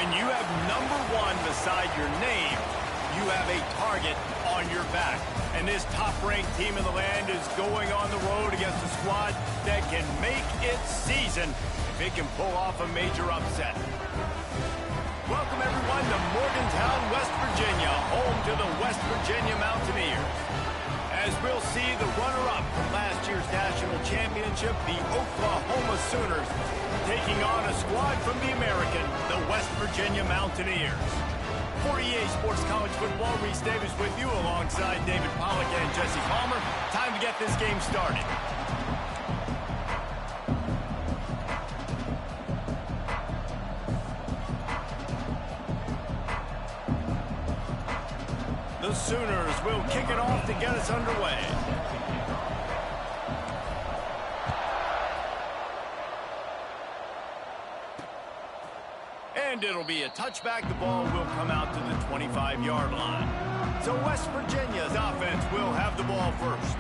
When you have #1 beside your name, you have a target on your back. And this top-ranked team in the land is going on the road against a squad that can make its season if it can pull off a major upset. Welcome, everyone, to Morgantown, West Virginia, home to the West Virginia Mountaineers. As we'll see the runner-up from last year's national championship, the Oklahoma Sooners, taking on a squad from the American, the West Virginia Mountaineers. For EA Sports College Football, Reese Davis with you alongside David Pollack and Jesse Palmer. Time to get this game started. The Sooners will kick it off to get us underway. And it'll be a touchback. The ball will come out to the 25-yard line. So West Virginia's offense will have the ball first.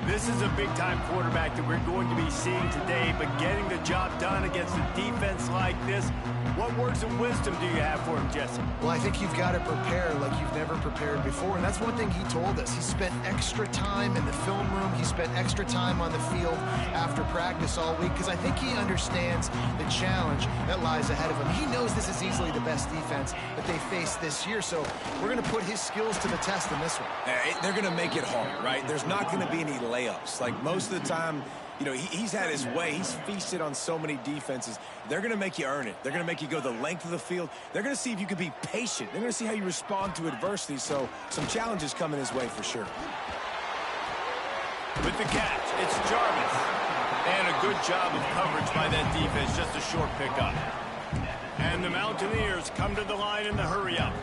This is a big-time quarterback that we're going to be seeing today, but getting the job done against a defense like this, what words of wisdom do you have for him, Jesse? Well, I think you've got to prepare like you've never prepared before, and that's one thing he told us. He spent extra time in the film room. He spent extra time on the field after practice all week because I think he understands the challenge that lies ahead of him. He knows this is easily the best defense that they face this year, so we're going to put his skills to the test in this one. They're going to make it hard, right? There's not going to be any layups. Like most of the time, you know, he's had his way. He's feasted on so many defenses. They're going to make you earn it. They're going to make you go the length of the field. They're going to see if you can be patient. They're going to see how you respond to adversity. So some challenges coming his way for sure. With the catch, it's Jarvis. And a good job of coverage by that defense. Just a short pickup. And the Mountaineers come to the line in the hurry-up.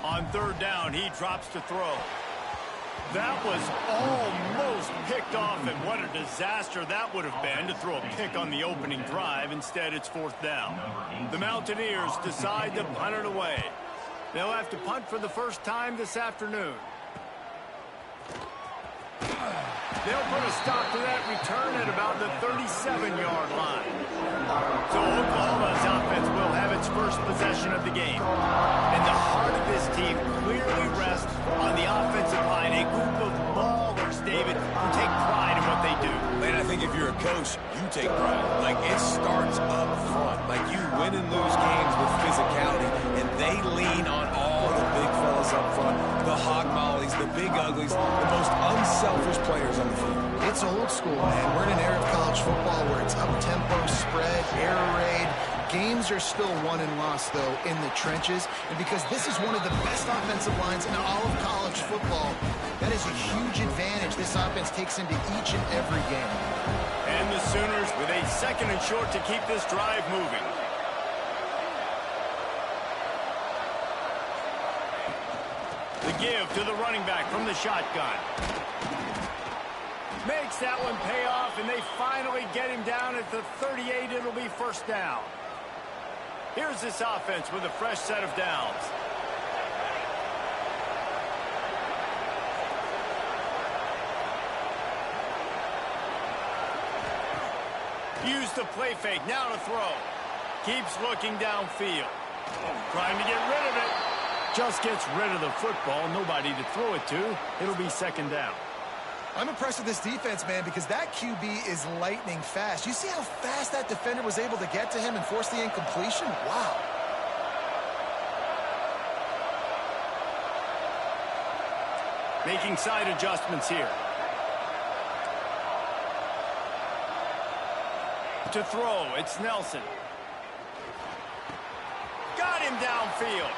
On third down, he drops to throw. That was almost picked off, and what a disaster that would have been to throw a pick on the opening drive. Instead, it's fourth down. The Mountaineers decide to punt it away. They'll have to punt for the first time this afternoon. They'll put a stop to that return at about the 37-yard line. So Oklahoma's offense will have its first possession of the game. And the heart of this team clearly rests on the offensive line. A group of ballers, David, who take pride in what they do. Man, I think if you're a coach, you take pride. Like, it starts up front. Like, you win and lose games with physicality, and they lean on all the big fellas up front, the hog mollies, the big uglies, the most unselfish players on the field. It's old school, man. We're in an era of college football where it's up-tempo, spread, air raid. Games are still won and lost, though, in the trenches. And because this is one of the best offensive lines in all of college football, that is a huge advantage this offense takes into each and every game. And the Sooners with a second and short to keep this drive moving. The give to the running back from the shotgun. Makes that one pay off, and they finally get him down at the 38. It'll be first down. Here's this offense with a fresh set of downs. Use the play fake, now to throw. Keeps looking downfield. Trying to get rid of it. Just gets rid of the football, nobody to throw it to. It'll be second down. I'm impressed with this defense, man, because that QB is lightning fast. You see how fast that defender was able to get to him and force the incompletion? Wow. Making side adjustments here. To throw, it's Nelson. Got him downfield.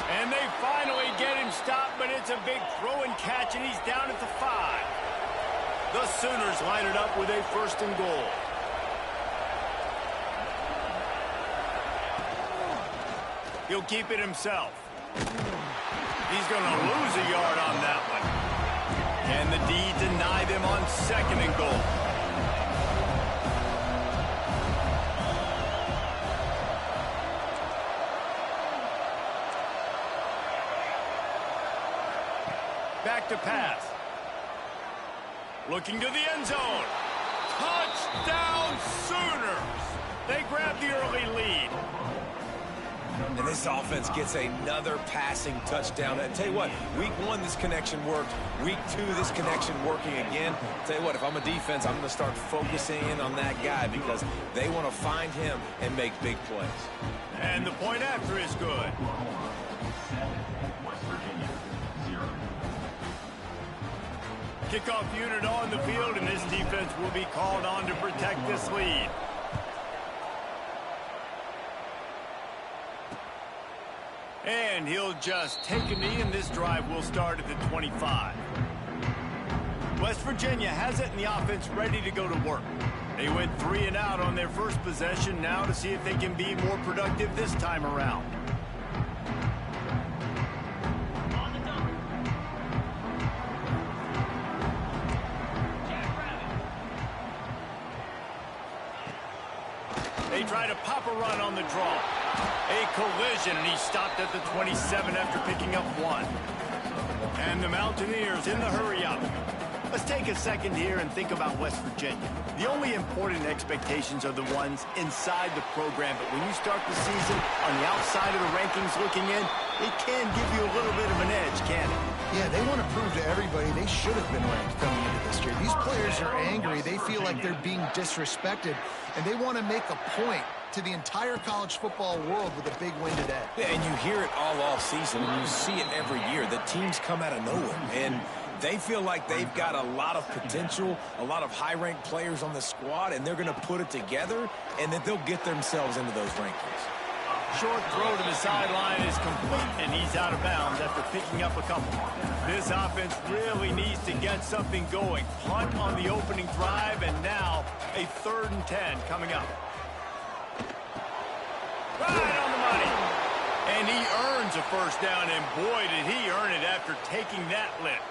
And they finally get him stopped, but it's a big throw and catch, and he's down at the 5. The Sooners line it up with a first and goal. He'll keep it himself. He's going to lose a yard on that one. Can the D deny them on second and goal? Back to pass. Looking to the end zone. Touchdown Sooners! They grab the early lead. And this offense gets another passing touchdown. And tell you what, week 1, this connection worked. Week 2, this connection working again. Tell you what, if I'm a defense, I'm going to start focusing in on that guy because they want to find him and make big plays. And the point after is good. Kickoff unit on the field, and this defense will be called on to protect this lead. And he'll just take a knee, and this drive will start at the 25. West Virginia has it, and the offense ready to go to work. They went 3 and out on their first possession, now to see if they can be more productive this time around. They try to pop a run on the draw. A collision, and he stopped at the 27 after picking up 1. And the Mountaineers in the hurry-up. Let's take a second here and think about West Virginia. The only important expectations are the ones inside the program, but when you start the season on the outside of the rankings looking in, it can give you a little bit of an edge, can't it? Yeah, they want to prove to everybody they should have been ranked coming into this year. These players are angry. They feel like they're being disrespected, and they want to make a point to the entire college football world with a big win today. Yeah, and you hear it all season, and you see it every year. The teams come out of nowhere, and they feel like they've got a lot of potential, a lot of high-ranked players on the squad, and they're going to put it together, and that they'll get themselves into those rankings. Short throw to the sideline is complete, and he's out of bounds after picking up a couple. This offense really needs to get something going. Punt on the opening drive, and now a 3rd and 10 coming up. Right on the money. And he earns a first down, and boy, did he earn it after taking that lick.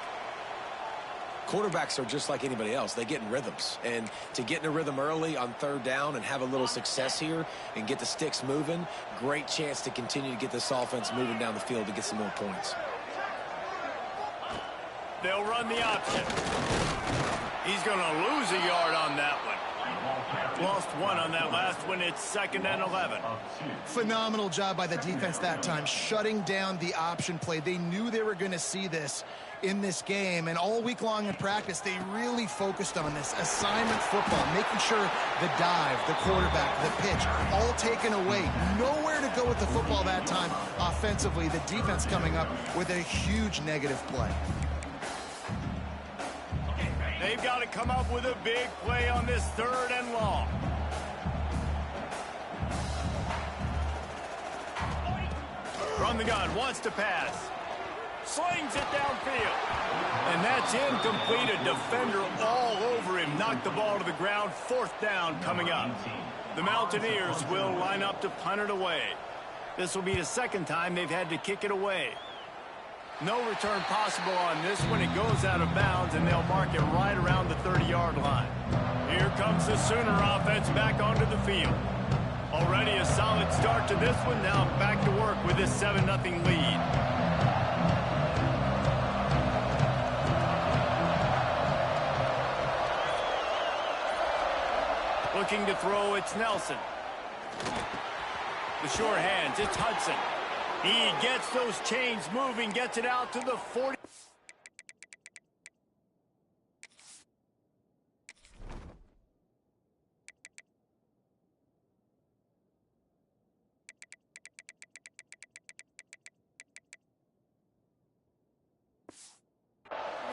Quarterbacks are just like anybody else. They get in rhythms. And to get in a rhythm early on 3rd down and have a little success here and get the sticks moving, great chance to continue to get this offense moving down the field to get some more points. They'll run the option. He's going to lose a yard on that one. Lost 1 on that last one. It's 2nd and 11. Phenomenal job by the defense that time, shutting down the option play. They knew they were going to see this in this game, and all week long in practice, they really focused on this assignment football, making sure the dive, the quarterback, the pitch, all taken away. Nowhere to go with the football that time offensively. The defense coming up with a huge negative play. They've got to come up with a big play on this 3rd and long. From the gun, wants to pass. Slings it downfield. And that's incomplete. A defender all over him. Knocked the ball to the ground. 4th down coming up. The Mountaineers will line up to punt it away. This will be the 2nd time they've had to kick it away. No return possible on this one. It goes out of bounds, and they'll mark it right around the 30-yard line. Here comes the Sooner offense back onto the field. Already a solid start to this one. Now back to work with this 7-0 lead. Looking to throw, it's Nelson. The short hands, it's Hudson. He gets those chains moving, gets it out to the 40.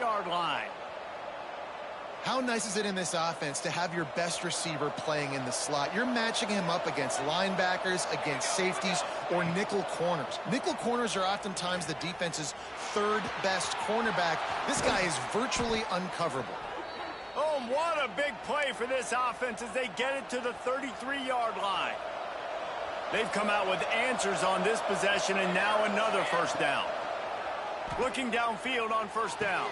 Yard line. How nice is it in this offense to have your best receiver playing in the slot? You're matching him up against linebackers, against safeties, or nickel corners. Nickel corners are oftentimes the defense's 3rd best cornerback. This guy is virtually uncoverable. Oh, what a big play for this offense as they get it to the 33-yard line. They've come out with answers on this possession, and now another 1st down. Looking downfield on 1st down.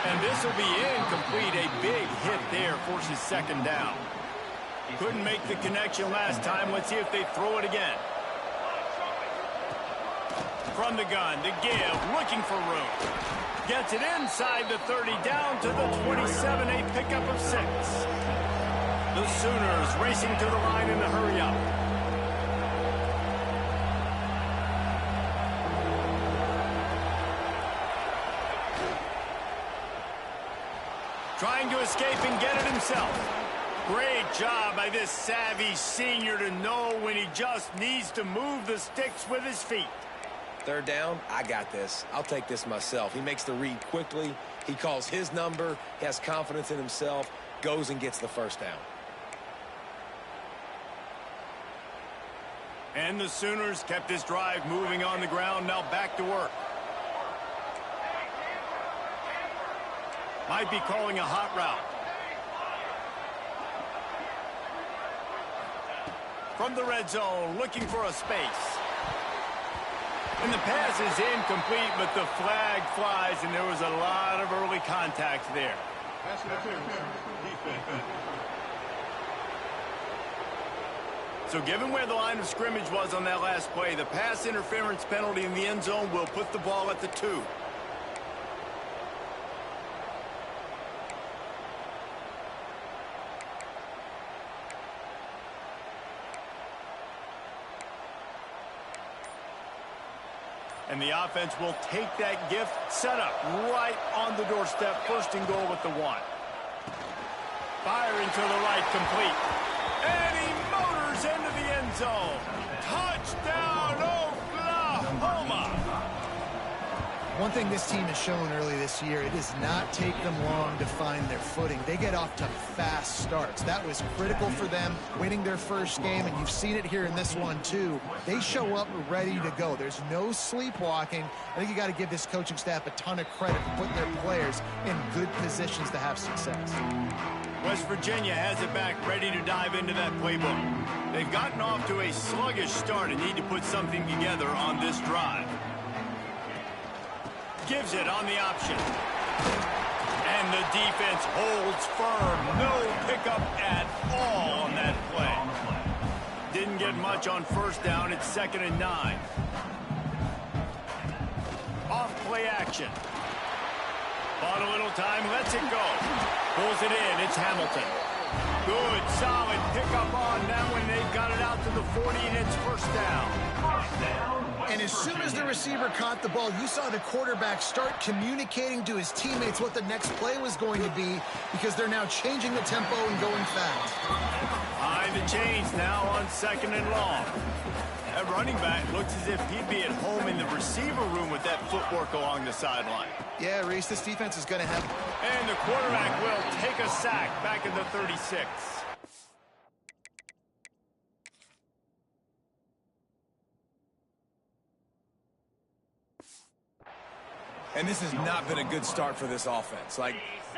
And this will be incomplete. A big hit there forces 2nd down. Couldn't make the connection last time. Let's see if they throw it again. From the gun, to give, looking for room. Gets it inside the 30, down to the 27, a pickup of 6. The Sooners racing to the line in a hurry-up. Trying to escape and get it himself. Great job by this savvy senior to know when he just needs to move the sticks with his feet. Third down, I got this. I'll take this myself. He makes the read quickly. He calls his number. He has confidence in himself. Goes and gets the first down. And the Sooners kept this drive moving on the ground. Now back to work. Might be calling a hot route. From the red zone, looking for a space. And the pass is incomplete, but the flag flies, and there was a lot of early contact there. So given where the line of scrimmage was on that last play, the pass interference penalty in the end zone will put the ball at the 2. And the offense will take that gift, set up right on the doorstep, first and goal with the 1. Firing to the right, complete. And he motors into the end zone. Touchdown, Oklahoma! One thing this team has shown early this year, it does not take them long to find their footing. They get off to fast starts. That was critical for them, winning their first game, and you've seen it here in this one too. They show up ready to go. There's no sleepwalking. I think you got to give this coaching staff a ton of credit for putting their players in good positions to have success. West Virginia has it back, ready to dive into that playbook. They've gotten off to a sluggish start and need to put something together on this drive. Gives it on the option. And the defense holds firm. No pickup at all on that play. Didn't get much on first down. It's 2nd and 9. Off play action. Bought a little time, lets it go. Pulls it in, it's Hamilton. Good, solid pickup on that one. They've got it out to the 40, and it's first down. And as soon as the receiver caught the ball, you saw the quarterback start communicating to his teammates what the next play was going to be, because they're now changing the tempo and going fast. Behind the chains now on 2nd and long. That running back looks as if he'd be at home in the receiver room with that footwork along the sideline. Yeah, Reese, this defense is going to have... And the quarterback will take a sack back at the 36. And this has not been a good start for this offense. Like,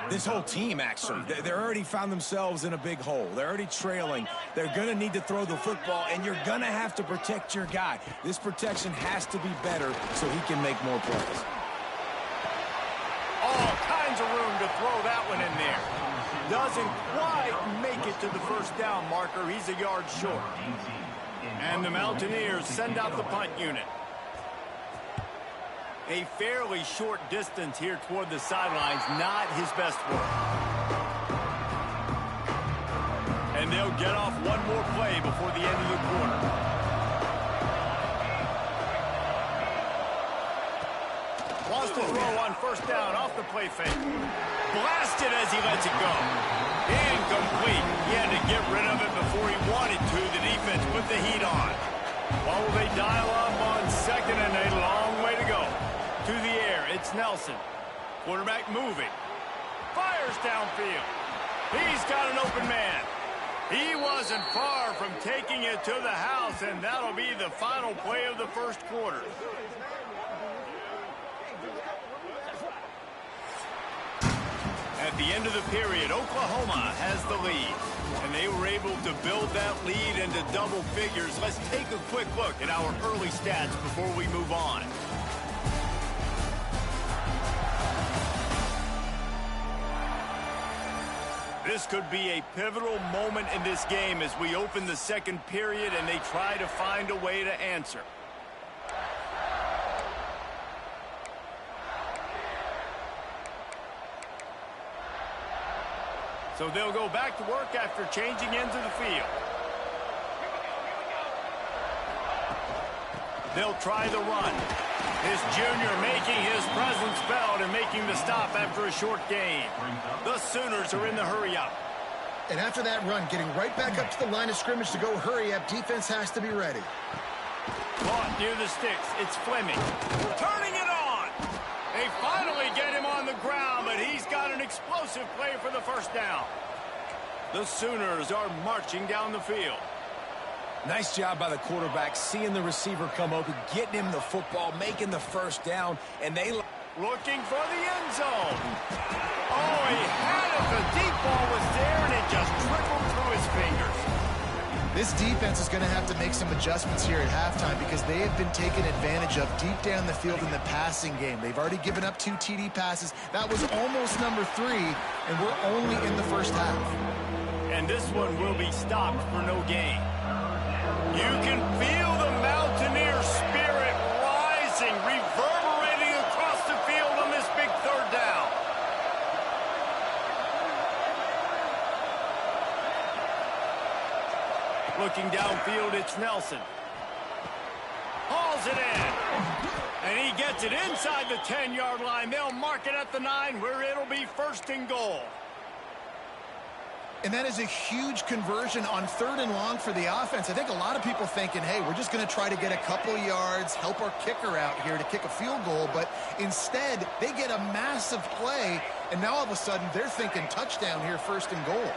this whole team, actually. They're already found themselves in a big hole. They're already trailing. They're going to need to throw the football, and you're going to have to protect your guy. This protection has to be better so he can make more plays. All kinds of room to throw that one in there. Doesn't quite make it to the first down marker. He's a yard short. And the Mountaineers send out the punt unit. A fairly short distance here toward the sidelines, not his best work. And they'll get off one more play before the end of the quarter. Wants to throw on first down off the play fake. Blasted as he lets it go. Incomplete. He had to get rid of it before he wanted to. The defense put the heat on. While they dial up on 2nd and a long way to go. To the air, it's Nelson. Quarterback moving. Fires downfield. He's got an open man. He wasn't far from taking it to the house, and that'll be the final play of the first quarter. At the end of the period, Oklahoma has the lead, and they were able to build that lead into double figures. Let's take a quick look at our early stats before we move on. This could be a pivotal moment in this game as we open the second period and they try to find a way to answer. So they'll go back to work after changing into the field. They'll try the run. This junior making his presence felt and making the stop after a short gain. The Sooners are in the hurry-up. And after that run, getting right back up to the line of scrimmage to go hurry-up, defense has to be ready. Caught near the sticks. It's Fleming. Turning it on. They finally get him on the ground, but he's got an explosive play for the first down. The Sooners are marching down the field. Nice job by the quarterback, seeing the receiver come open, getting him the football, making the first down, and they... Looking for the end zone. Oh, he had it. The deep ball was there, and it just trickled through his fingers. This defense is going to have to make some adjustments here at halftime because they have been taken advantage of deep down the field in the passing game. They've already given up 2 TD passes. That was almost number 3, and we're only in the first half. And this one will be stopped for no gain. You can feel the Mountaineer spirit rising, reverberating across the field on this big third down. Looking downfield, it's Nelson. Hauls it in. And he gets it inside the 10-yard line. They'll mark it at the 9 where it'll be first and goal. And that is a huge conversion on 3rd and long for the offense. I think a lot of people thinking, hey, we're just going to try to get a couple yards, help our kicker out here to kick a field goal. But instead, they get a massive play, and now all of a sudden they're thinking touchdown here, 1st and goal.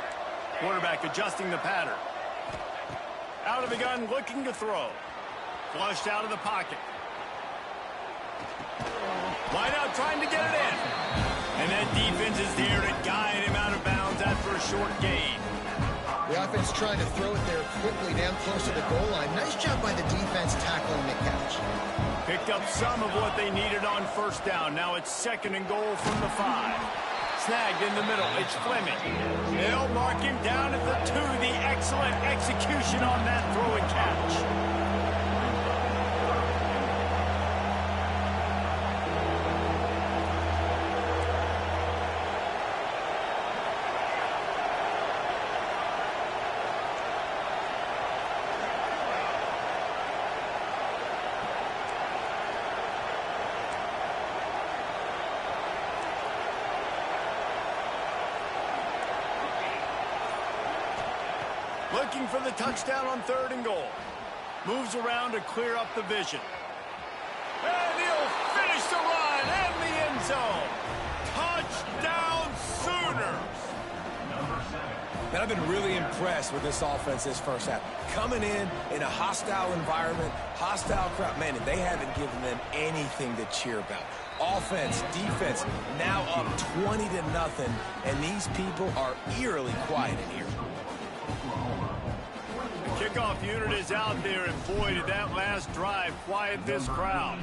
Quarterback adjusting the pattern. Out of the gun, looking to throw. Flushed out of the pocket. Wide out, trying to get it in. And that defense is there to guide him out of bounds after a short gain. The offense trying to throw it there quickly down close to the goal line. Nice job by the defense tackling the catch. Picked up some of what they needed on 1st down. Now it's 2nd and goal from the 5. Snagged in the middle. It's Fleming. They'll mark him down at the 2. The excellent execution on that throw and catch. Looking for the touchdown on 3rd and goal. Moves around to clear up the vision. And he'll finish the run and the end zone. Touchdown Sooners. Man, I've been really impressed with this offense this first half. Coming in a hostile environment, hostile crowd. Man, they haven't given them anything to cheer about. Offense, defense, now up 20-0, and these people are eerily quiet in here. Kickoff unit is out there, and boy, did that last drive quiet this crowd.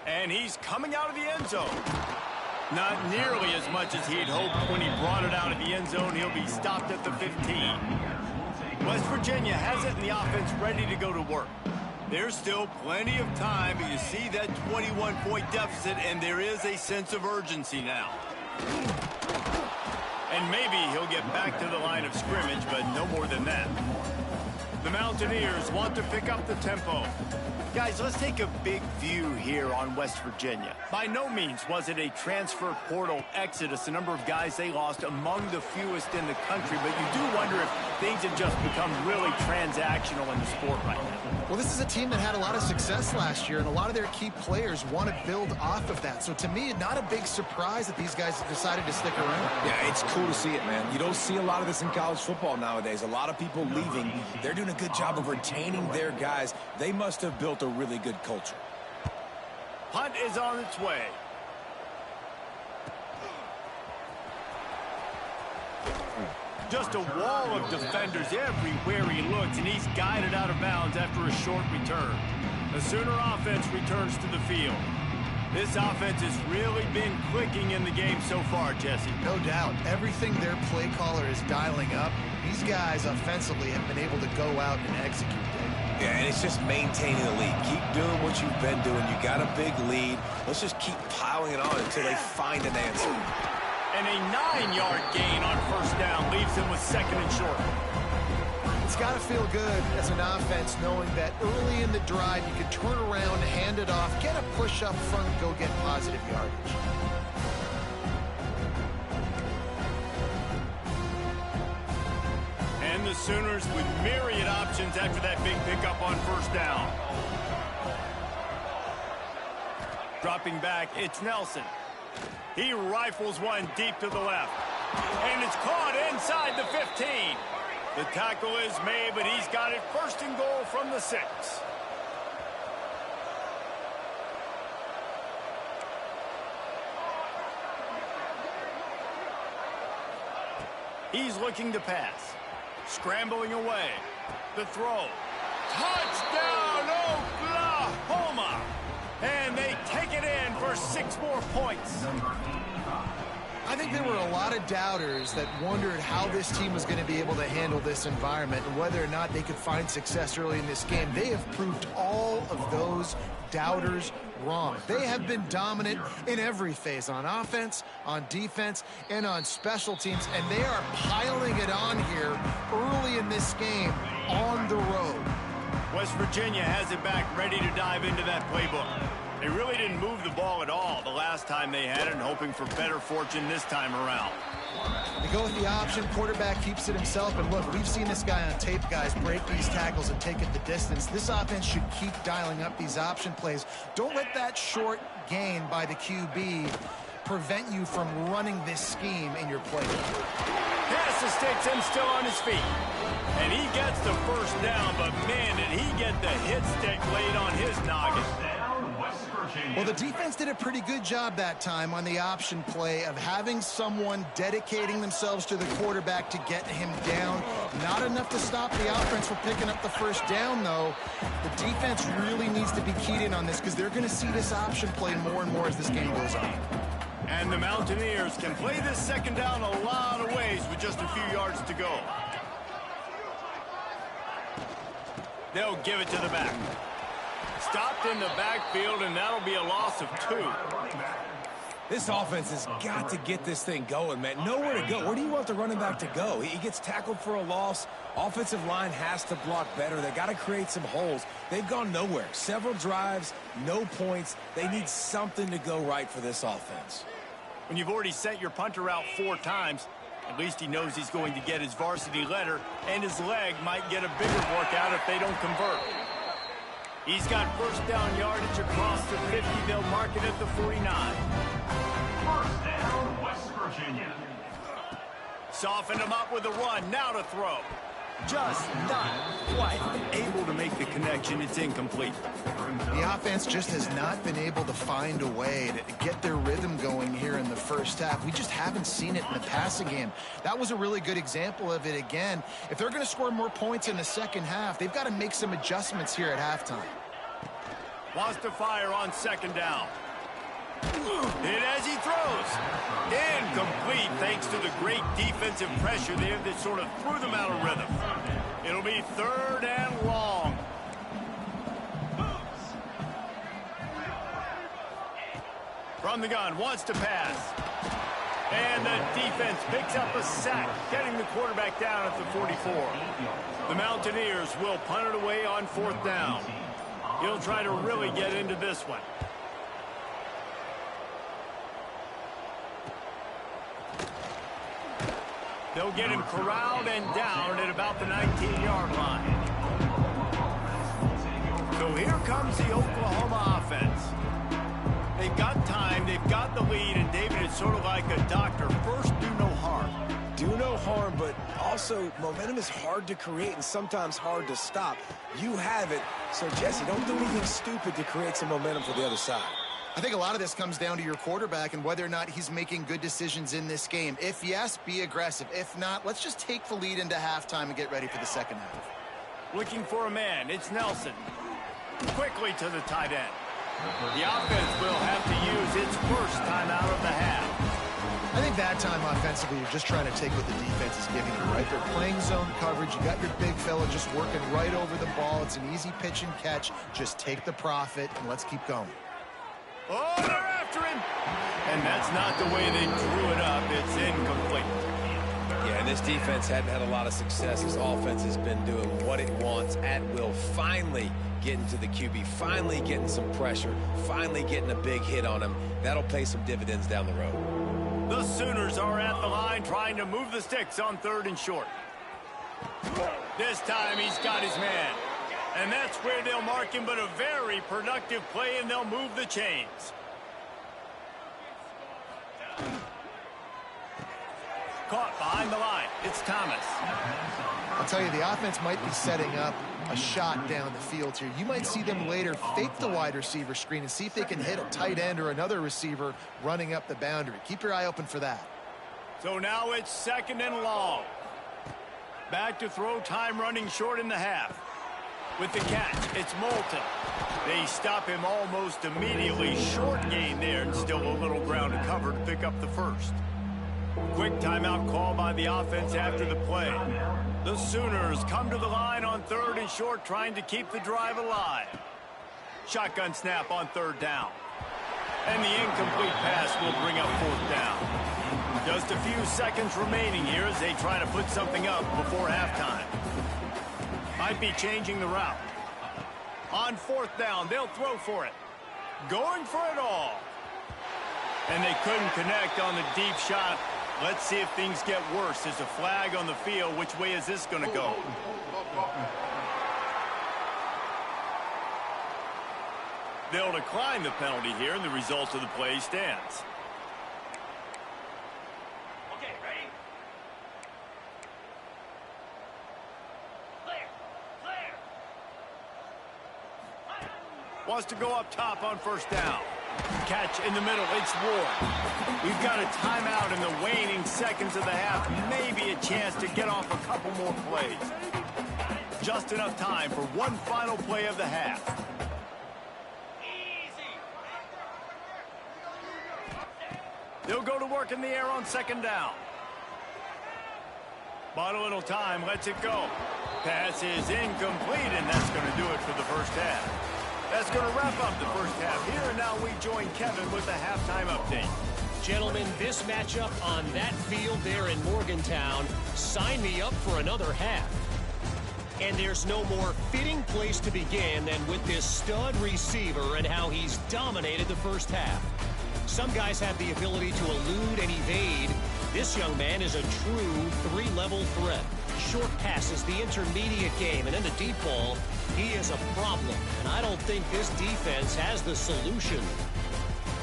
And he's coming out of the end zone. Not nearly as much as he'd hoped when he brought it out of the end zone. He'll be stopped at the 15. West Virginia has it in the offense ready to go to work. There's still plenty of time, but you see that 21-point deficit, and there is a sense of urgency now. And maybe he'll get back to the line of scrimmage, but no more than that. The Mountaineers want to pick up the tempo. Guys, let's take a big view here on West Virginia. By no means was it a transfer portal exodus, the number of guys they lost among the fewest in the country, but you do wonder if things have just become really transactional in the sport right now. Well, this is a team that had a lot of success last year, and a lot of their key players want to build off of that. So to me, not a big surprise that these guys have decided to stick around. Yeah, it's cool to see it, man. You don't see a lot of this in college football nowadays. A lot of people leaving. They're doing a good job of retaining their guys. They must have built a really good culture. Punt is on its way. Just a wall of defenders everywhere he looks, and he's guided out of bounds after a short return. The Sooner offense returns to the field. This offense has really been clicking in the game so far, Jesse. No doubt. Everything their play caller is dialing up, these guys offensively have been able to go out and execute. Yeah, and it's just maintaining the lead. Keep doing what you've been doing. You got a big lead. Let's just keep piling it on until they find an answer. And a 9-yard gain on first down leaves him with second and short. It's got to feel good as an offense knowing that early in the drive you can turn around, hand it off, get a push up front, go get positive yardage. And the Sooners with myriad options after that big pickup on first down. Dropping back, it's Nelson. He rifles one deep to the left. And it's caught inside the 15. The tackle is made, but he's got it first and goal from the 6. He's looking to pass. Scrambling away. The throw. Touchdown, Oklahoma! And they take it in for 6 more points. I think there were a lot of doubters that wondered how this team was going to be able to handle this environment and whether or not they could find success early in this game. They have proved all of those doubters wrong. They have been dominant in every phase, on offense, on defense, and on special teams, and they are piling it on here early in this game on the road. West Virginia has it back, ready to dive into that playbook. They really didn't move the ball at all the last time they had it, and hoping for better fortune this time around. They go with the option. Quarterback keeps it himself. And look, we've seen this guy on tape, guys, break these tackles and take it the distance. This offense should keep dialing up these option plays. Don't let that short gain by the QB prevent you from running this scheme in your playbook. Pass escapes him still on his feet. And he gets the first down, but man, did he get the hit stick laid on his noggin. Well, the defense did a pretty good job that time on the option play of having someone dedicating themselves to the quarterback to get him down. Not enough to stop the offense from picking up the first down, though. The defense really needs to be keyed in on this because they're going to see this option play more and more as this game goes on. And the Mountaineers can play this second down a lot of ways with just a few yards to go. They'll give it to the back. Stopped in the backfield, and that'll be a loss of 2. This offense has got to get this thing going, man. Nowhere to go. Where do you want the running back to go? He gets tackled for a loss. Offensive line has to block better. They got to create some holes. They've gone nowhere. Several drives, no points. They need something to go right for this offense. When you've already sent your punter out 4 times, at least he knows he's going to get his varsity letter, and his leg might get a bigger workout if they don't convert. He's got first down yardage across the 50. They'll mark it at the 49. First down, West Virginia. Softened him up with a run. Now to throw. Just not quite able to make the connection. It's incomplete. The offense just has not been able to find a way to get their rhythm going here in the first half. We just haven't seen it in the passing game. That was a really good example of it again. If they're going to score more points in the second half, they've got to make some adjustments here at halftime. Wants to fire on second down. Hit as he throws. Incomplete thanks to the great defensive pressure there that sort of threw them out of rhythm. It'll be 3rd and long. From the gun, wants to pass. And the defense picks up a sack, getting the quarterback down at the 44. The Mountaineers will punt it away on 4th down. He'll try to really get into this one. They'll get him corralled and down at about the 19-yard line. So here comes the Oklahoma offense. They've got time, they've got the lead, and David, it's sort of like a doctor. First, do no harm. Do no harm, but also momentum is hard to create and sometimes hard to stop. You have it, so Jesse, don't do anything stupid to create some momentum for the other side. I think a lot of this comes down to your quarterback and whether or not he's making good decisions in this game. If yes, be aggressive. If not, let's just take the lead into halftime and get ready for the second half. Looking for a man, it's Nelson. Quickly to the tight end. The offense will have to use its first timeout of the half. I think that time offensively, you're just trying to take what the defense is giving you, right? They're playing zone coverage. You got your big fella just working right over the ball. It's an easy pitch and catch. Just take the profit, and let's keep going. Oh, they're after him. And that's not the way they drew it up. It's incomplete. Yeah, and this defense hadn't had a lot of success. This offense has been doing what it wants at will. Finally getting to the QB, finally getting some pressure, finally getting a big hit on him. That'll pay some dividends down the road. The Sooners are at the line trying to move the sticks on 3rd and short. This time he's got his man. And that's where they'll mark him, but a very productive play, and they'll move the chains. Caught behind the line. It's Thomas. I'll tell you, the offense might be setting up a shot down the field here. You might see them later fake the wide receiver screen and see if they can hit a tight end or another receiver running up the boundary. Keep your eye open for that. So now it's 2nd and long. Back to throw, time running short in the half. With the catch, it's Moulton. They stop him almost immediately. Short gain there, and still a little ground to cover to pick up the first. Quick timeout call by the offense after the play. The Sooners come to the line on 3rd and short, trying to keep the drive alive. Shotgun snap on 3rd down. And the incomplete pass will bring up 4th down. Just a few seconds remaining here as they try to put something up before halftime. Might be changing the route. On 4th down, they'll throw for it. Going for it all. And they couldn't connect on the deep shot. Let's see if things get worse. There's a flag on the field. Which way is this going to go? They'll decline the penalty here, and the result of the play stands. Okay, ready? Clear. Wants to go up top on 1st down. Catch in the middle. It's Ward. We've got a timeout in the waning seconds of the half. Maybe a chance to get off a couple more plays. Just enough time for one final play of the half. They'll go to work in the air on 2nd down. Bought a little time, lets it go. Pass is incomplete, and that's going to do it for the first half. That's going to wrap up the first half here, and now we join Kevin with the halftime update. Gentlemen, this matchup on that field there in Morgantown, sign me up for another half. And there's no more fitting place to begin than with this stud receiver and how he's dominated the first half. Some guys have the ability to elude and evade. This young man is a true 3-level threat. Short passes, the intermediate game, and in the deep ball, he is a problem. And I don't think this defense has the solution.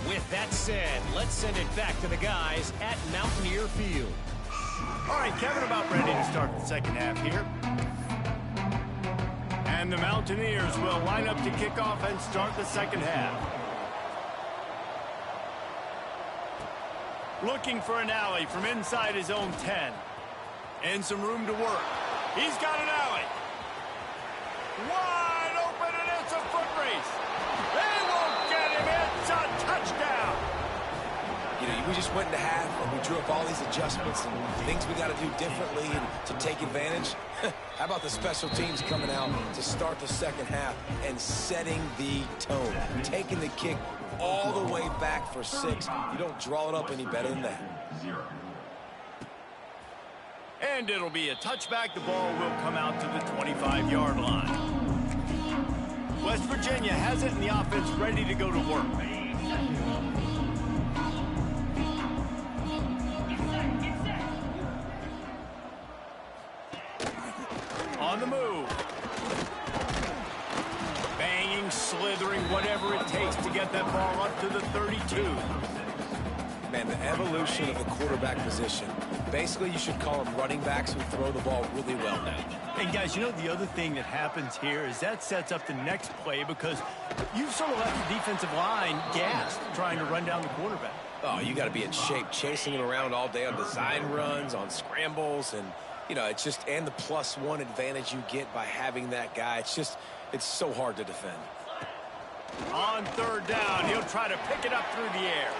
With that said, let's send it back to the guys at Mountaineer Field. All right, Kevin, about ready to start the second half here. And the Mountaineers will line up to kick off and start the second half. Looking for an alley from inside his own 10. And some room to work. He's got an alley. Wide open, and it's a foot race. They won't get him. It's a touchdown. You know, we just went into half and we drew up all these adjustments and things we got to do differently and to take advantage. How about the special teams coming out to start the second half and setting the tone, taking the kick all the way back for 6. You don't draw it up any better than that. And it'll be a touchback. The ball will come out to the 25-yard line. West Virginia has it, and the offense ready to go to work. On the move. Banging, slithering, whatever it takes to get that ball up to the 32. Man, the evolution of the quarterback position. Basically, you should call them running backs who throw the ball really well now. And guys, you know the other thing that happens here is that sets up the next play because you've sort of left the defensive line gassed trying to run down the quarterback. Oh, you got to be in shape, chasing him around all day on design runs, on scrambles, and, you know, it's just, and the +1 advantage you get by having that guy. It's just, it's so hard to defend. On 3rd down, he'll try to pick it up through the air.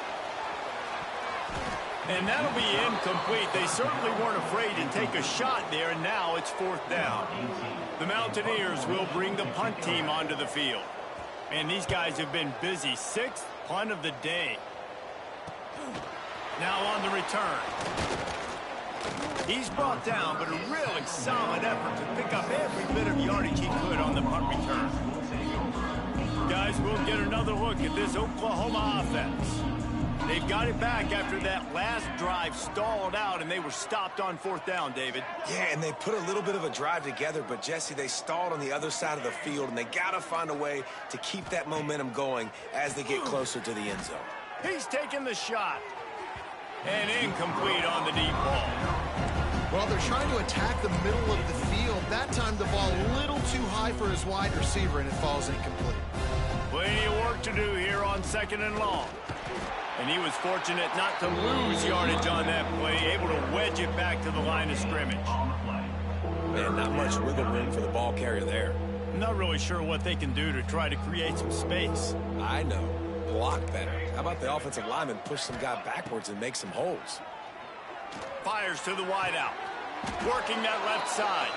And that'll be incomplete. They certainly weren't afraid to take a shot there, and now it's 4th down. The Mountaineers will bring the punt team onto the field. And these guys have been busy. 6th punt of the day. Now on the return. He's brought down, but a really solid effort to pick up every bit of yardage he could on the punt return. Guys, we'll get another look at this Oklahoma offense. They've got it back after that last drive stalled out, and they were stopped on 4th down, David. Yeah, and they put a little bit of a drive together, but, Jesse, they stalled on the other side of the field, and they got to find a way to keep that momentum going as they get closer to the end zone. He's taking the shot. And incomplete on the deep ball. Well, they're trying to attack the middle of the field. That time the ball a little too high for his wide receiver, and it falls incomplete. Plenty of work to do here on 2nd and long. And he was fortunate not to lose yardage on that play, able to wedge it back to the line of scrimmage. Man, not much wiggle room for the ball carrier there. I'm not really sure what they can do to try to create some space. I know. Block better. How about the offensive lineman push some guy backwards and make some holes? Fires to the wideout. Working that left side.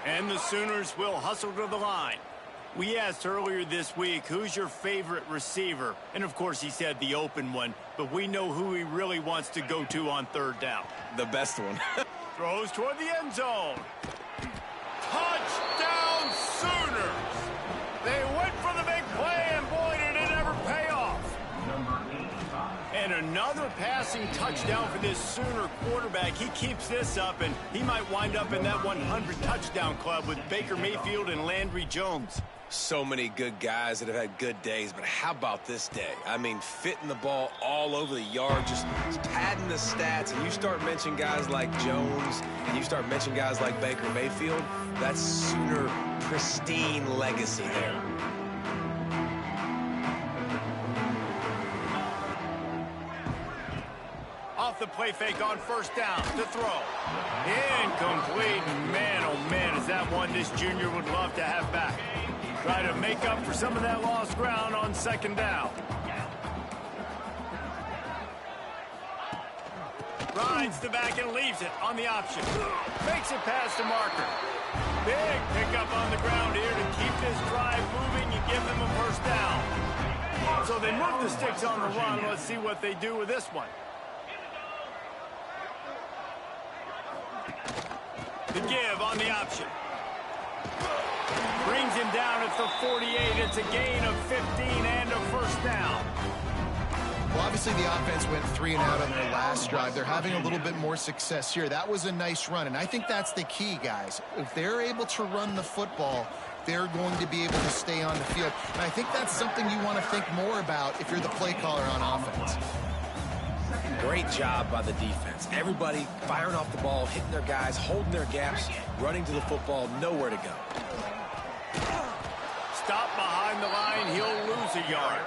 And the Sooners will hustle to the line. We asked earlier this week, who's your favorite receiver? And, of course, he said the open one. But we know who he really wants to go to on 3rd down. The best one. Throws toward the end zone. Touchdown, Sooners! They went for the big play, and boy, did it ever pay off. And another passing touchdown for this Sooner quarterback. He keeps this up, and he might wind up in that 100 touchdown club with Baker Mayfield and Landry Jones. So many good guys that have had good days, but how about this day? I mean, fitting the ball all over the yard, just padding the stats, and you start mentioning guys like Jones, and you start mentioning guys like Baker Mayfield, that's Sooner pristine legacy there. Off the play fake on 1st down to throw. Incomplete. Man, oh man, is that one this junior would love to have back. Try to make up for some of that lost ground on 2nd down. Rides the back and leaves it on the option. Makes it past the marker. Big pickup on the ground here to keep this drive moving and give them a 1st down. So they move the sticks on the run. Let's see what they do with this one. The give on the option. Brings him down at the 48. It's a gain of 15 and a 1st down. Well, obviously the offense went 3 and out on their last drive. They're having a little bit more success here. That was a nice run, and I think that's the key, guys. If they're able to run the football, they're going to be able to stay on the field. And I think that's something you want to think more about if you're the play caller on offense. Great job by the defense. Everybody firing off the ball, hitting their guys, holding their gaps, running to the football, nowhere to go. Stop behind the line, he'll lose a yard.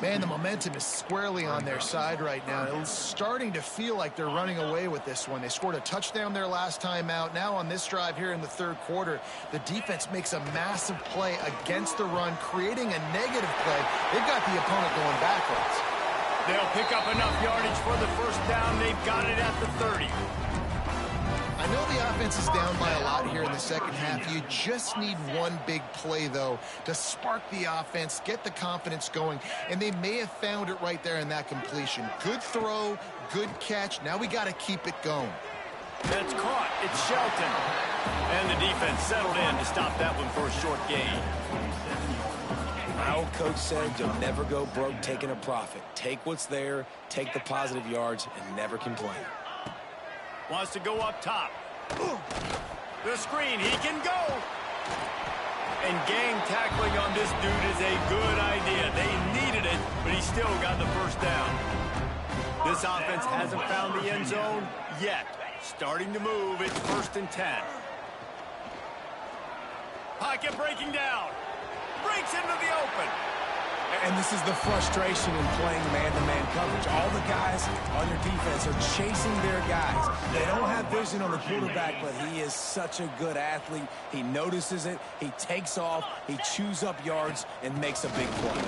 Man, the momentum is squarely on their side right now. It's starting to feel like they're running away with this one. They scored a touchdown their last time out. Now on this drive here in the 3rd quarter, the defense makes a massive play against the run, creating a negative play. They've got the opponent going backwards. They'll pick up enough yardage for the 1st down. They've got it at the 30. I know the offense is down by a lot here in the 2nd half. You just need one big play, though, to spark the offense, get the confidence going, and they may have found it right there in that completion. Good throw, good catch. Now we got to keep it going. That's caught. It's Shelton. And the defense settled in to stop that one for a short gain. My old coach said you'll never go broke taking a profit. Take what's there, take the positive yards, and never complain. Wants to go up top. The screen, he can go. And gang tackling on this dude is a good idea. They needed it, but he still got the 1st down. This offense hasn't found the end zone yet. Starting to move, it's 1st and 10. Pocket breaking down. Breaks into the open. And this is the frustration in playing man-to-man coverage. All the guys on your defense are chasing their guys. They don't have vision on the quarterback, but he is such a good athlete. He notices it, he takes off, he chews up yards, and makes a big play.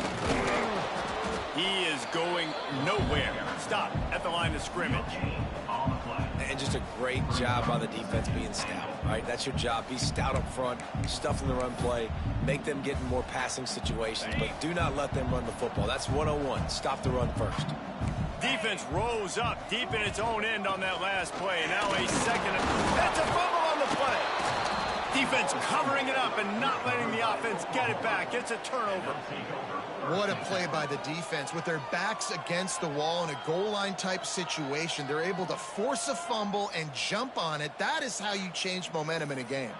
He is going nowhere. Stop at the line of scrimmage. And just a great job by the defense being stout, right? That's your job. Be stout up front, stuff in the run play, make them get in more passing situations, but do not let them run the football. That's 101. Stop the run first. Defense rose up deep in its own end on that last play. Now a second. That's a fumble on the play. Defense covering it up and not letting the offense get it back. It's a turnover. What a play by the defense. With their backs against the wall in a goal line type situation, they're able to force a fumble and jump on it. That is how you change momentum in a game.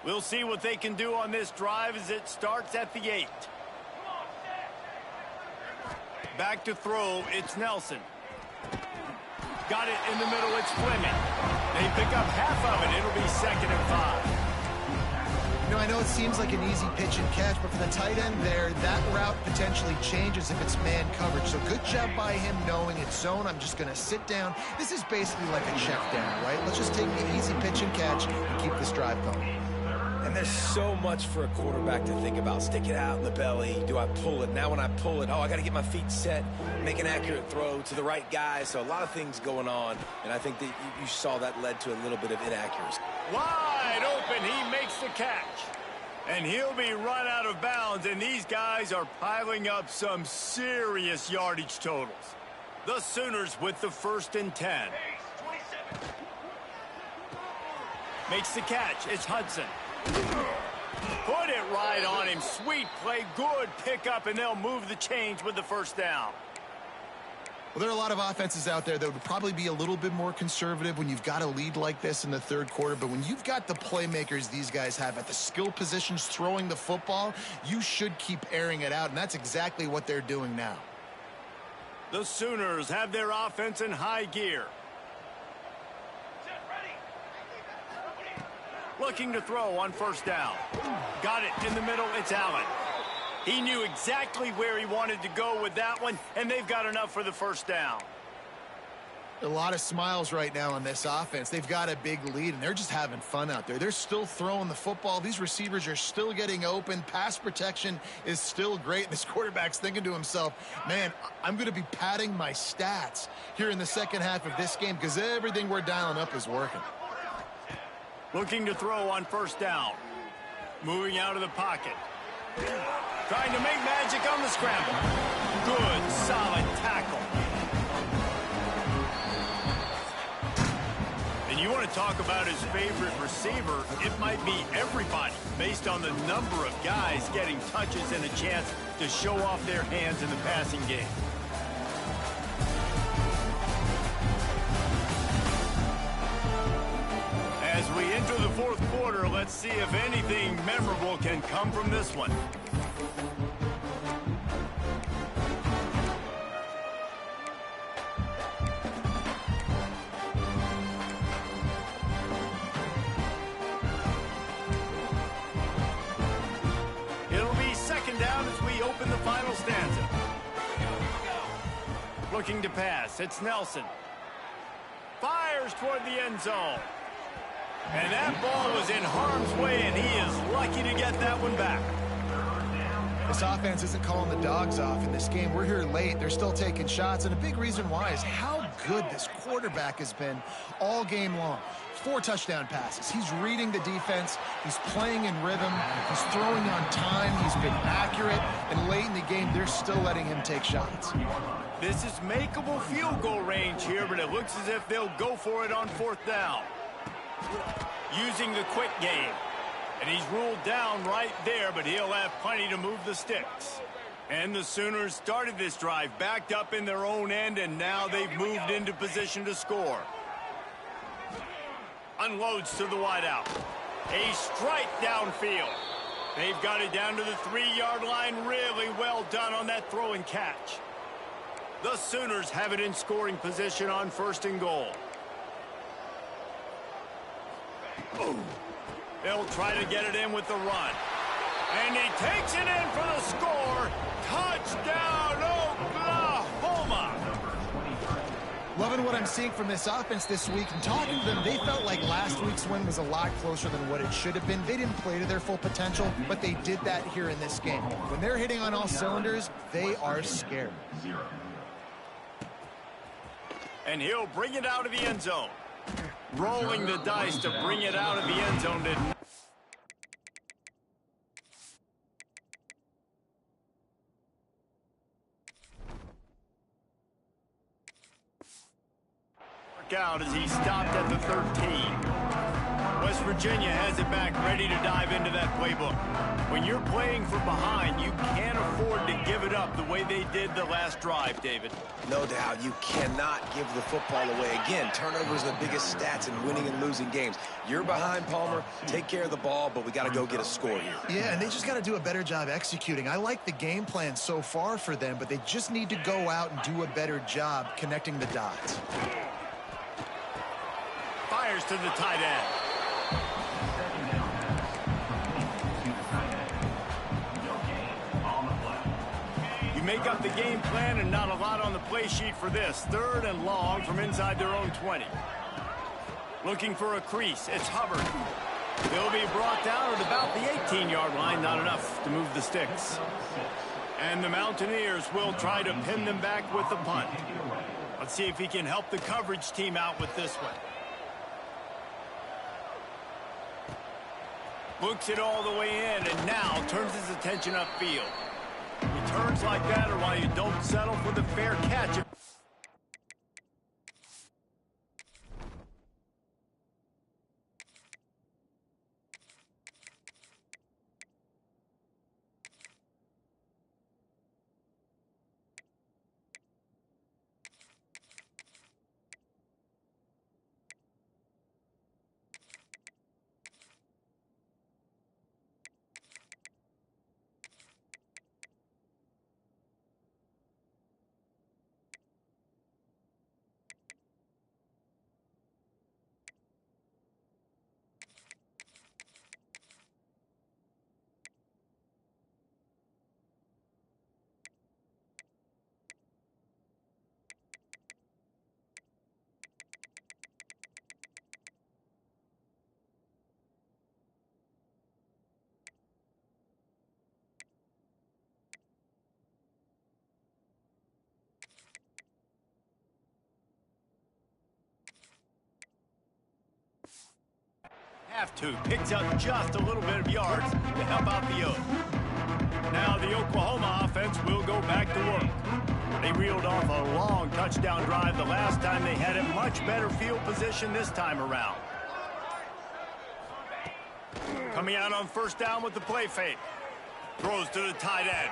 We'll see what they can do on this drive as it starts at the 8. Back to throw, it's Nelson. Got it in the middle, it's Fleming. They pick up half of it. It'll be 2nd and 5. You know, I know it seems like an easy pitch and catch, but for the tight end there, that route potentially changes if it's man coverage. So good job by him knowing it's zone. I'm just going to sit down. This is basically like a check down, right? Let's just take the easy pitch and catch and keep this drive going. And there's so much for a quarterback to think about. Stick it out in the belly. Do I pull it? Now when I pull it, I got to get my feet set, make an accurate throw to the right guy. So a lot of things going on, and I think that you saw that led to a little bit of inaccuracy. Wide open, he makes the catch. And he'll be run out of bounds, and these guys are piling up some serious yardage totals. The Sooners with the 1st and 10. Makes the catch, it's Hudson. Put it right on him. Sweet play, good pickup, and they'll move the chains with the 1st down. Well, there are a lot of offenses out there that would probably be a little bit more conservative when you've got a lead like this in the 3rd quarter. But when you've got the playmakers these guys have at the skill positions throwing the football, you should keep airing it out, and that's exactly what they're doing now. The Sooners have their offense in high gear. Looking to throw on 1st down. Got it in the middle, it's Allen. He knew exactly where he wanted to go with that one, and they've got enough for the 1st down. A lot of smiles right now on this offense. They've got a big lead, and they're just having fun out there. They're still throwing the football. These receivers are still getting open. Pass protection is still great. This quarterback's thinking to himself, man, I'm going to be padding my stats here in the 2nd half of this game because everything we're dialing up is working. Looking to throw on 1st down. Moving out of the pocket. Trying to make magic on the scramble. Good, solid tackle. And you want to talk about his favorite receiver, it might be everybody, based on the number of guys getting touches and a chance to show off their hands in the passing game. As we enter the 4th quarter, let's see if anything memorable can come from this one. It'll be 2nd down as we open the final stanza. Looking to pass, it's Nelson. Fires toward the end zone. And that ball was in harm's way, and he is lucky to get that one back. This offense isn't calling the dogs off in this game. We're here late. They're still taking shots, and a big reason why is how good this quarterback has been all game long. 4 touchdown passes. He's reading the defense. He's playing in rhythm. He's throwing on time. He's been accurate, and late in the game, they're still letting him take shots. This is makeable field goal range here, but it looks as if they'll go for it on 4th down. Using the quick game. And he's ruled down right there, but he'll have plenty to move the sticks. And the Sooners started this drive backed up in their own end, and now they've moved into position to score. Unloads to the wideout. A strike downfield. They've got it down to the 3-yard line. Really well done on that throw and catch. The Sooners have it in scoring position on 1st and goal. They'll try to get it in with the run. And he takes it in for the score. Touchdown, Oklahoma! Loving what I'm seeing from this offense this week. And talking to them, they felt like last week's win was a lot closer than what it should have been. They didn't play to their full potential, but they did that here in this game. When they're hitting on all cylinders, they are scared. And he'll bring it out of the end zone. Rolling the dice to bring it out of the end zone. Out as he stopped at the 13. West Virginia has it back, ready to dive into that playbook. When you're playing from behind, you can't afford to give it up the way they did the last drive, David. No doubt, you cannot give the football away. Again, turnovers are the biggest stats in winning and losing games. You're behind, Palmer. Take care of the ball, but we got to go get a score here. Yeah, and they just got to do a better job executing. I like the game plan so far for them, but they just need to go out and do a better job connecting the dots. Fires to the tight end. You make up the game plan and not a lot on the play sheet for this. 3rd and long from inside their own 20. Looking for a crease. It's Hubbard. He'll be brought down at about the 18-yard line. Not enough to move the sticks. And the Mountaineers will try to pin them back with the punt. Let's see if he can help the coverage team out with this one. Books it all the way in, and now turns his attention upfield. Returns like that are why you don't settle for the fair catch. Have to. Picks up just a little bit of yards to help out the Oak. Now the Oklahoma offense will go back to work. They reeled off a long touchdown drive the last time they had a much better field position this time around. Coming out on 1st down with the play fake. Throws to the tight end.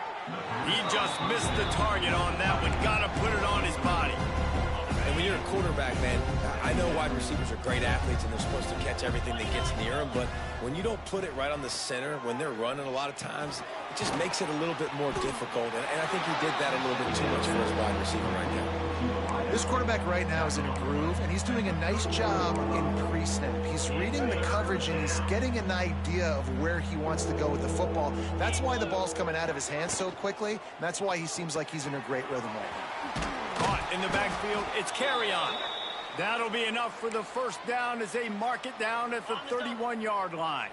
He just missed the target on that one. Got to put it on his body. And when you're a quarterback, man, I know wide receivers are great athletes and they're supposed to catch everything that gets near them, but when you don't put it right on the center, when they're running a lot of times, it just makes it a little bit more difficult. And I think he did that a little bit too much for his wide receiver right now. This quarterback right now is in a groove, and he's doing a nice job in pre-snap. He's reading the coverage, and he's getting an idea of where he wants to go with the football. That's why the ball's coming out of his hands so quickly, and that's why he seems like he's in a great rhythm right now. Caught in the backfield, it's carry on. That'll be enough for the 1st down as they mark it down at the 31-yard line.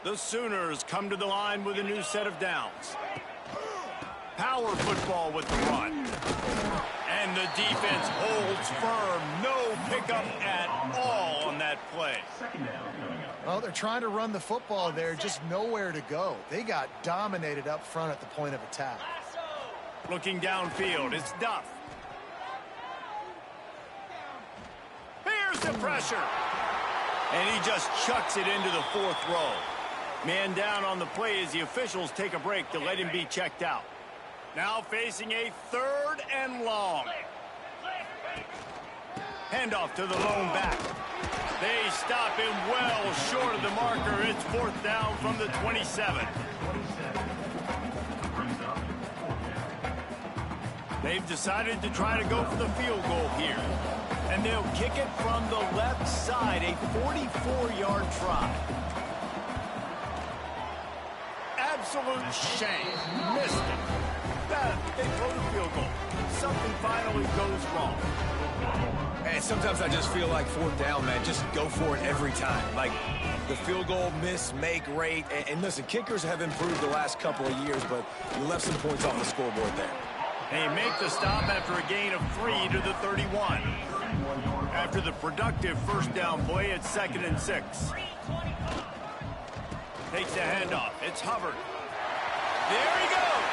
The Sooners come to the line with a new set of downs. Power football with the run. And the defense holds firm. No pickup at all on that play. Well, they're trying to run the football there, just nowhere to go. They got dominated up front at the point of attack. Looking downfield, it's Duff. Here's the pressure. And he just chucks it into the 4th row. Man down on the play as the officials take a break to let him be checked out. Now facing a 3rd and long. Handoff to the lone back. They stop him well short of the marker. It's 4th down from the 27. They've decided to try to go for the field goal here. And they'll kick it from the left side, a 44-yard try. absolute shame. Missed it. They throw the field goal. Something finally goes wrong. And sometimes I just feel like fourth down, man, just go for it every time. Like the field goal miss, make rate. And listen, kickers have improved the last couple of years, but you left some points off the scoreboard there. They make the stop after a gain of 3 to the 31. After the productive first down play, it's 2nd and 6. Takes the handoff. It's Hubbard. There he goes.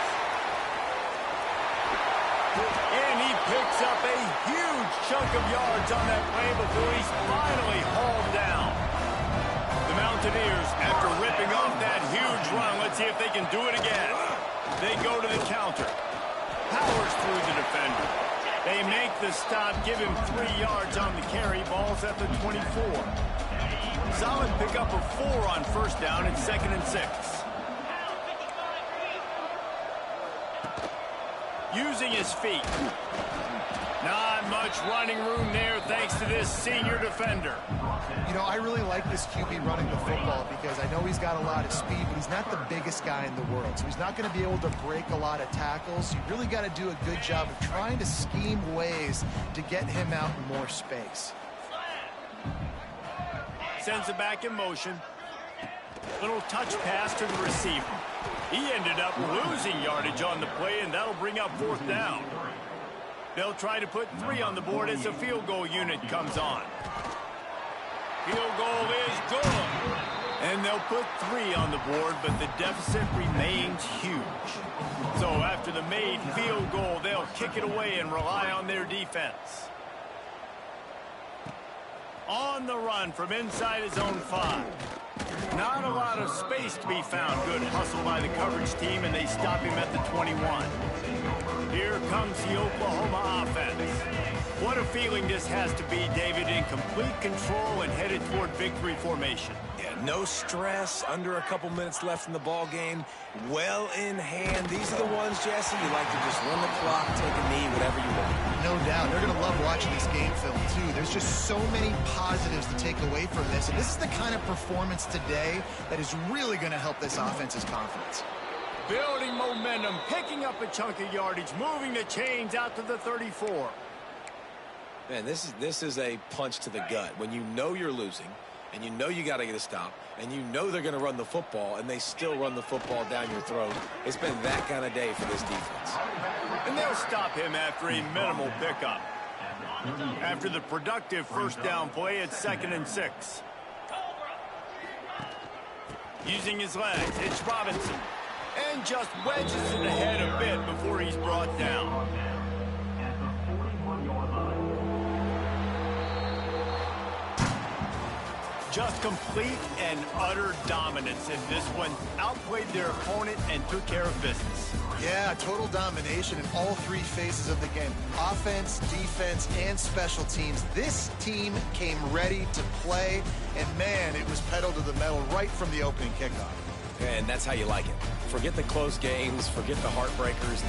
And he picks up a huge chunk of yards on that play before he's finally hauled down. The Mountaineers, after ripping off that huge run, let's see if they can do it again. They go to the counter. Powers through the defender. They make the stop, give him 3 yards on the carry. Ball's at the 24. Solid pickup of 4 on first down and 2nd and 6. Using his feet. Not much running room there thanks to this senior defender. You know, I really like this QB running the football because I know he's got a lot of speed, but he's not the biggest guy in the world. So he's not going to be able to break a lot of tackles. You really got to do a good job of trying to scheme ways to get him out in more space. Sends it back in motion. Little touch pass to the receiver. He ended up losing yardage on the play, and that'll bring up 4th down. They'll try to put 3 on the board as the field goal unit comes on. Field goal is good. And they'll put 3 on the board, but the deficit remains huge. So after the made field goal, they'll kick it away and rely on their defense. On the run from inside his own 5. Not a lot of space to be found. Good hustle by the coverage team, and they stop him at the 21. Here comes the Oklahoma offense. What a feeling this has to be, David, in complete control and headed toward victory formation. Yeah, no stress, under a couple minutes left in the ball game, well in hand. These are the ones, Jesse, you like to just run the clock, take a knee, whatever you want. No doubt. They're going to love watching this game film, too. There's just so many positives to take away from this. And this is the kind of performance today that is really going to help this offense's confidence. Building momentum, picking up a chunk of yardage, moving the chains out to the 34. Man, this is a punch to the gut. When you know you're losing, and you know you got to get a stop, and you know they're going to run the football, and they still run the football down your throat. It's been that kind of day for this defense. And they'll stop him after a minimal pickup. After the productive first down play, it's 2nd and 6. Using his legs, it's Robinson. And just wedges it ahead a bit before he's brought down. Just complete and utter dominance in this one. Outplayed their opponent and took care of business. Yeah, total domination in all 3 phases of the game. Offense, defense, and special teams. This team came ready to play, and man, it was pedal to the metal right from the opening kickoff. And that's how you like it. Forget the close games, forget the heartbreakers,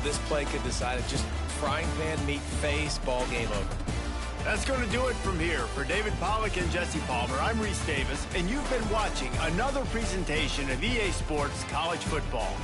this play could decide it. Just frying pan, meat face, ball game over. That's going to do it from here. For David Pollack and Jesse Palmer, I'm Reese Davis, and you've been watching another presentation of EA Sports College Football.